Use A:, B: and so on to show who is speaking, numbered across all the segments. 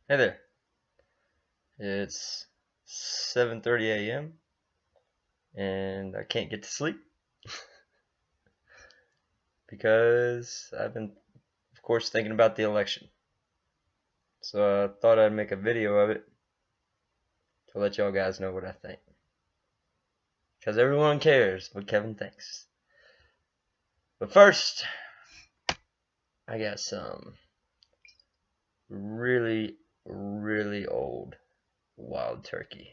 A: Hey there. It's 7:30 a.m. and I can't get to sleep because I've been, of course, thinking about the election. So I thought I'd make a video of it to let y'all guys know what I think. Because everyone cares what Kevin thinks. But first, I got some really, really old wild turkey.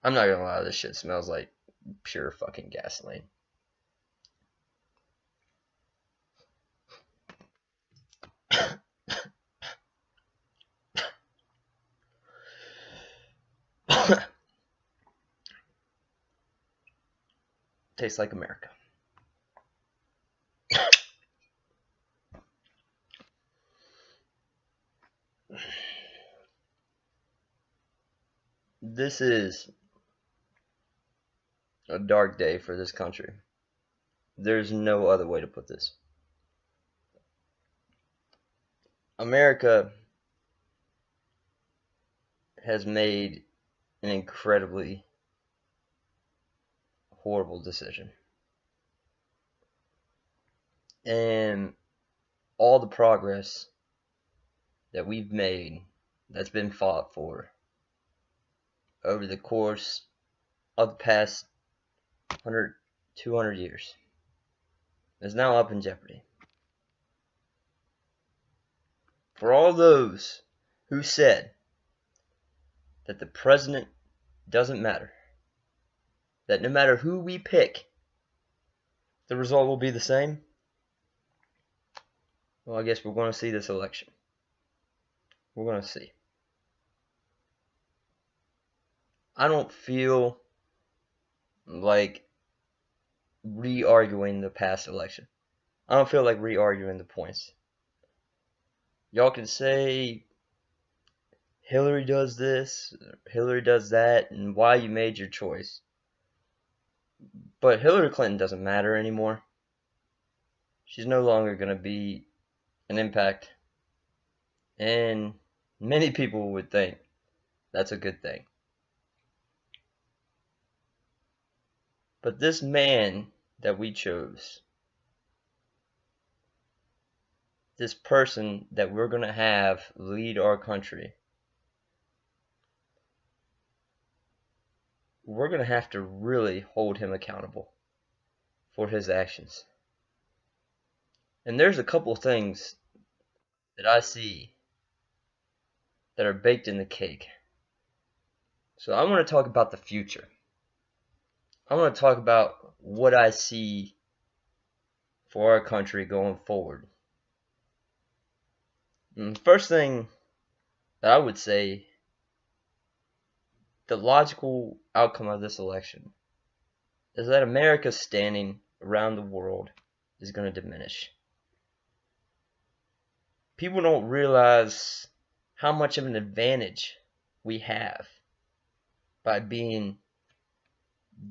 A: I'm not gonna lie, this shit smells like pure fucking gasoline. Tastes like America. This is a dark day for this country. There's no other way to put this. America has made an incredibly horrible decision. And all the progress that we've made, that's been fought for over the course of the past 100, 200 years, is now up in jeopardy. For all those who said that the president doesn't matter, that no matter who we pick, the result will be the same, well, I guess we're going to see this election. We're going to see. I don't feel like re-arguing the past election. I don't feel like re-arguing the points. Y'all can say Hillary does this, Hillary does that, and why you made your choice. But Hillary Clinton doesn't matter anymore. She's no longer going to be an impact. And many people would think that's a good thing. But this man that we chose, this person that we're going to have lead our country, we're going to have to really hold him accountable for his actions. And there's a couple things that I see that are baked in the cake. So I want to talk about the future. I want to talk about what I see for our country going forward. And the first thing that I would say, the logical outcome of this election is that America's standing around the world is going to diminish. People don't realize how much of an advantage we have by being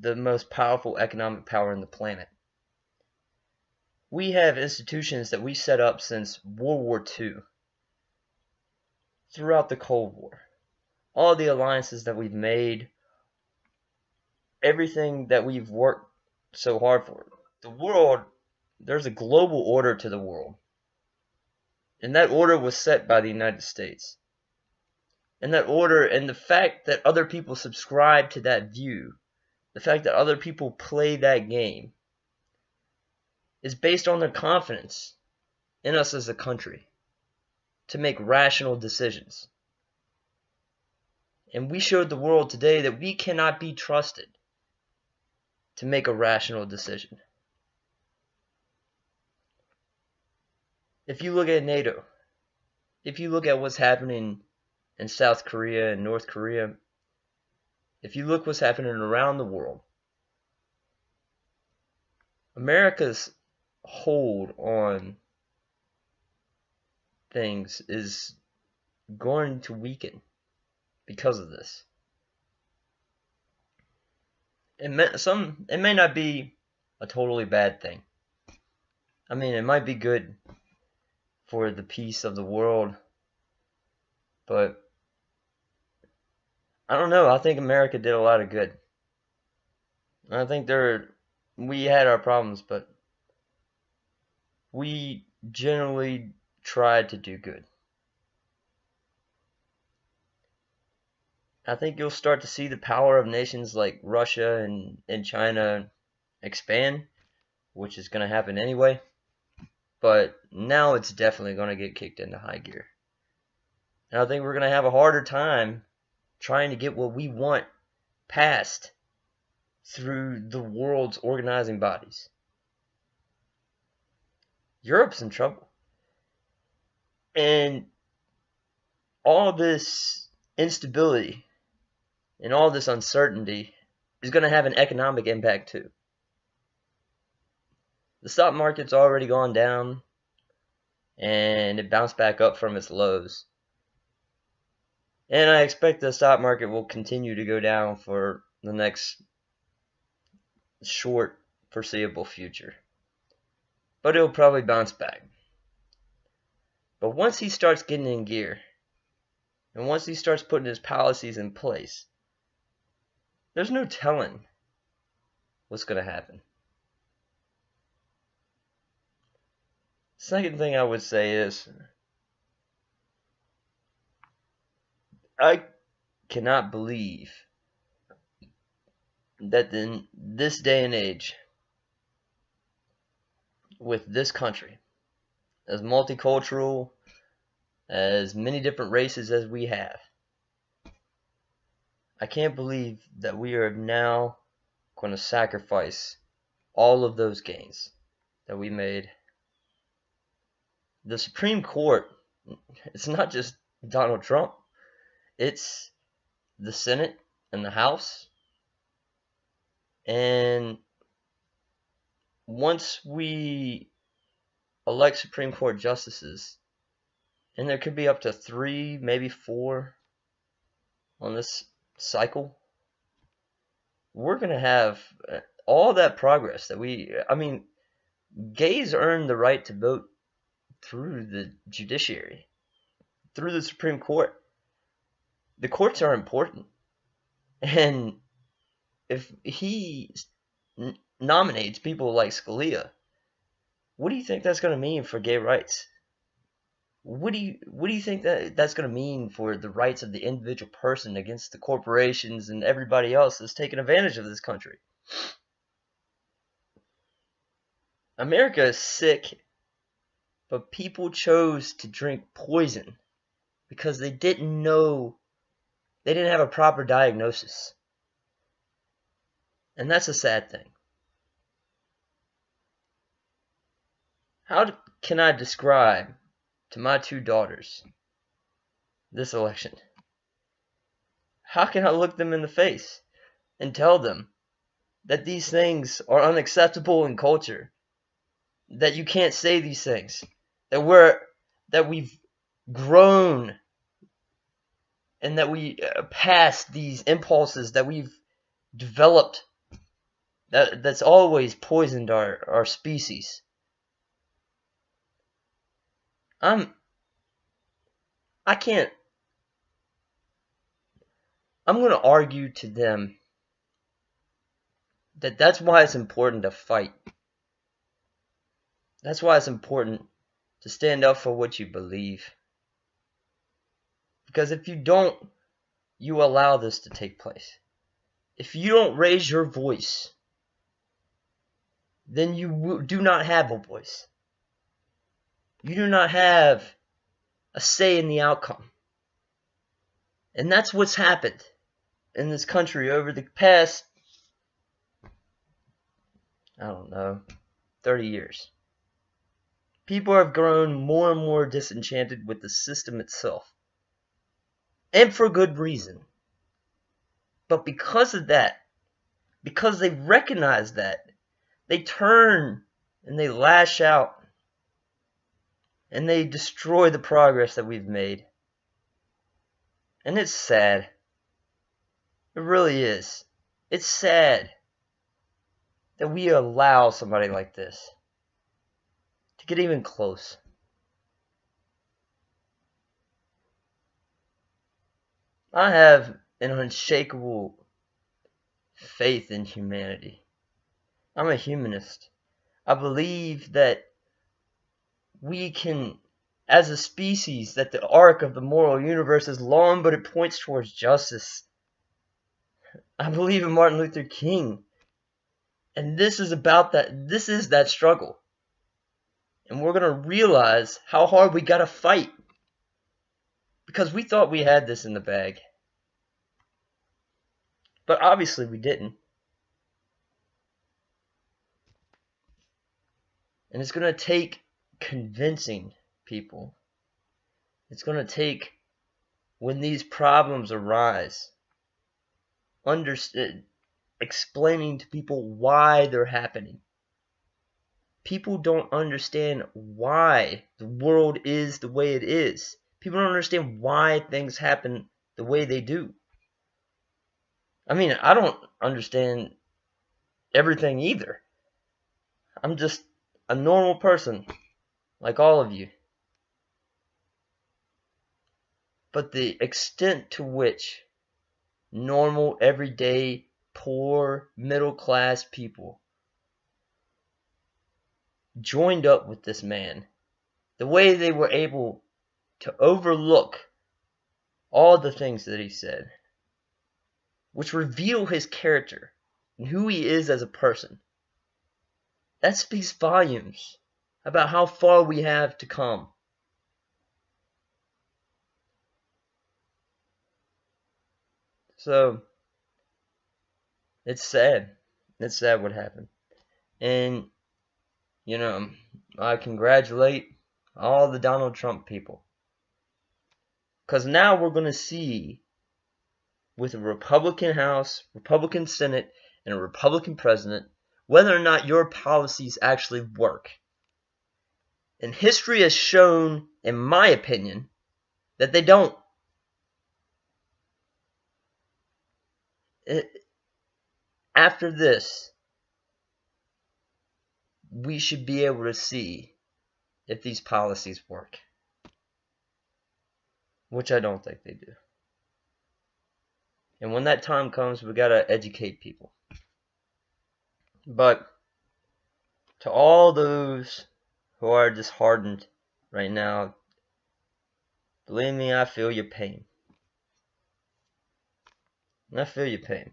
A: the most powerful economic power on the planet. We have institutions that we set up since World War II, throughout the Cold War. All the alliances that we've made, everything that we've worked so hard for. The world, there's a global order to the world. And that order was set by the United States. And that order, and the fact that other people subscribe to that view, the fact that other people play that game, is based on their confidence in us as a country to make rational decisions. And we showed the world today that we cannot be trusted to make a rational decision. If you look at NATO, if you look at what's happening in South Korea and North Korea, if you look what's happening around the world, America's hold on things is going to weaken because of this. it may not be a totally bad thing. I mean, it might be good for the peace of the world, but I don't know. I think America did a lot of good. I think we had our problems, but we generally tried to do good. I think you'll start to see the power of nations like Russia and China expand, which is going to happen anyway. But now it's definitely going to get kicked into high gear. And I think we're going to have a harder time trying to get what we want passed through the world's organizing bodies. Europe's in trouble. And all this instability and all this uncertainty is going to have an economic impact too. The stock market's already gone down and it bounced back up from its lows. And I expect the stock market will continue to go down for the next short foreseeable future. But it'll probably bounce back. But once he starts getting in gear, and once he starts putting his policies in place, there's no telling what's going to happen. Second thing I would say is, I cannot believe that in this day and age, with this country, as multicultural, as many different races as we have, I can't believe that we are now going to sacrifice all of those gains that we made. The Supreme Court, it's not just Donald Trump. It's the Senate and the House. And once we elect Supreme Court justices, and there could be up to 3, maybe 4 on this cycle, we're going to have all that progress that gays earned the right to vote through the judiciary, through the Supreme Court. The courts are important. And if he nominates people like Scalia, what do you think that's going to mean for gay rights? What do you think that's going to mean for the rights of the individual person against the corporations and everybody else that's taking advantage of this country? America is sick, but people chose to drink poison because they didn't know, they didn't have a proper diagnosis. And that's a sad thing. How can I describe to my 2 daughters this election? How can I look them in the face and tell them that these things are unacceptable in culture? That you can't say these things? That we've grown and that we passed these impulses that we've developed that's always poisoned our species. I'm going to argue to them that that's why it's important to fight. That's why it's important to stand up for what you believe. Because if you don't, you allow this to take place. If you don't raise your voice, then you do not have a voice. You do not have a say in the outcome. And that's what's happened in this country over the past, 30 years. People have grown more and more disenchanted with the system itself. And for good reason. But because of that, because they recognize that, they turn and they lash out. And they destroy the progress that we've made. And it's sad. It really is. It's sad that we allow somebody like this to get even close. I have an unshakable faith in humanity. I'm a humanist. I believe that we can, as a species, that the arc of the moral universe is long, but it points towards justice. I believe in Martin Luther King. And this is about that. This is that struggle. And we're going to realize how hard we got to fight. Because we thought we had this in the bag. But obviously we didn't. And it's going to take convincing people. It's going to take, when these problems arise, explaining to people why they're happening. People don't understand why the world is the way it is. People don't understand why things happen the way they do. I mean, I don't understand everything either. I'm just a normal person, like all of you. But the extent to which normal, everyday, poor, middle-class people joined up with this man, the way they were able to overlook all the things that he said, which reveal his character and who he is as a person, that speaks volumes about how far we have to come. So, it's sad. It's sad what happened. And, you know, I congratulate all the Donald Trump people. Because now we're going to see, with a Republican House, Republican Senate, and a Republican President, whether or not your policies actually work. And history has shown, in my opinion, that they don't. After this, we should be able to see if these policies work. Which I don't think they do. And when that time comes, we gotta educate people. But to all those who are disheartened right now, believe me, I feel your pain. I feel your pain.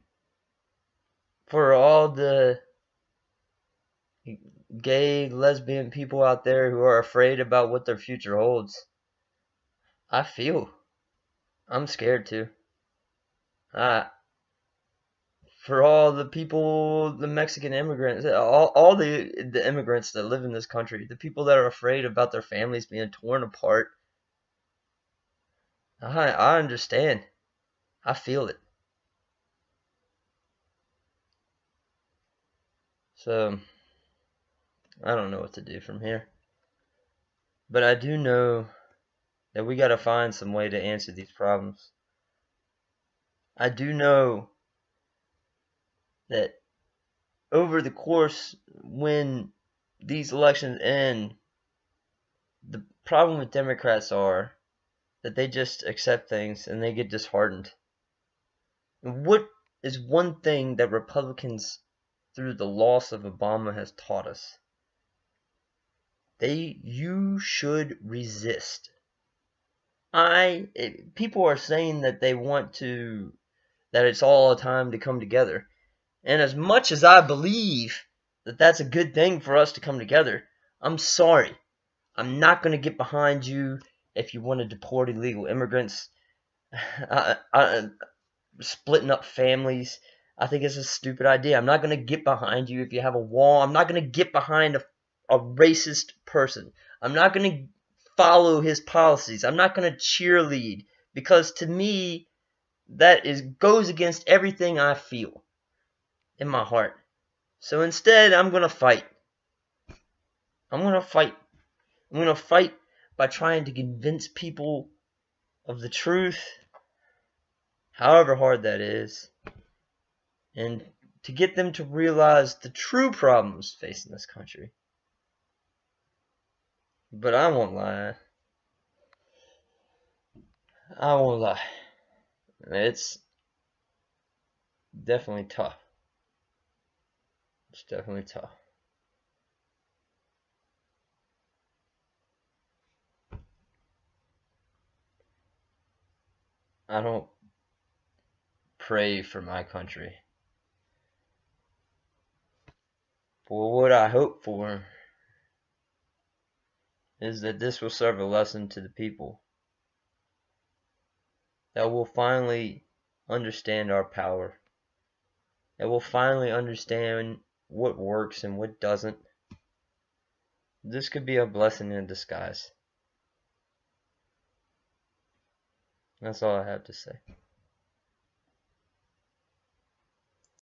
A: For all the gay, lesbian people out there who are afraid about what their future holds, I feel. I'm scared too. For all the people, the Mexican immigrants, all the immigrants that live in this country, the people that are afraid about their families being torn apart, I understand. I feel it. So, I don't know what to do from here. But I do know that we gotta find some way to answer these problems. I do know that over the course, when these elections end, the problem with Democrats are that they just accept things and they get disheartened. And what is one thing that Republicans, through the loss of Obama, has taught us? You should resist. People are saying that they want to, that it's all a time to come together. And as much as I believe that that's a good thing for us to come together, I'm sorry. I'm not going to get behind you if you want to deport illegal immigrants. Splitting up families, I think it's a stupid idea. I'm not going to get behind you if you have a wall. I'm not going to get behind a racist person. I'm not going to follow his policies. I'm not going to cheerlead, because to me, that goes against everything I feel in my heart. So instead, I'm going to fight. I'm going to fight. I'm going to fight by trying to convince people of the truth, however hard that is, and to get them to realize the true problems facing this country. But I won't lie. It's definitely tough. It's definitely tough. I don't pray for my country. But what I hope for is that this will serve a lesson to the people. That we'll finally understand our power. That we'll finally understand what works and what doesn't. This could be a blessing in disguise. That's all I have to say.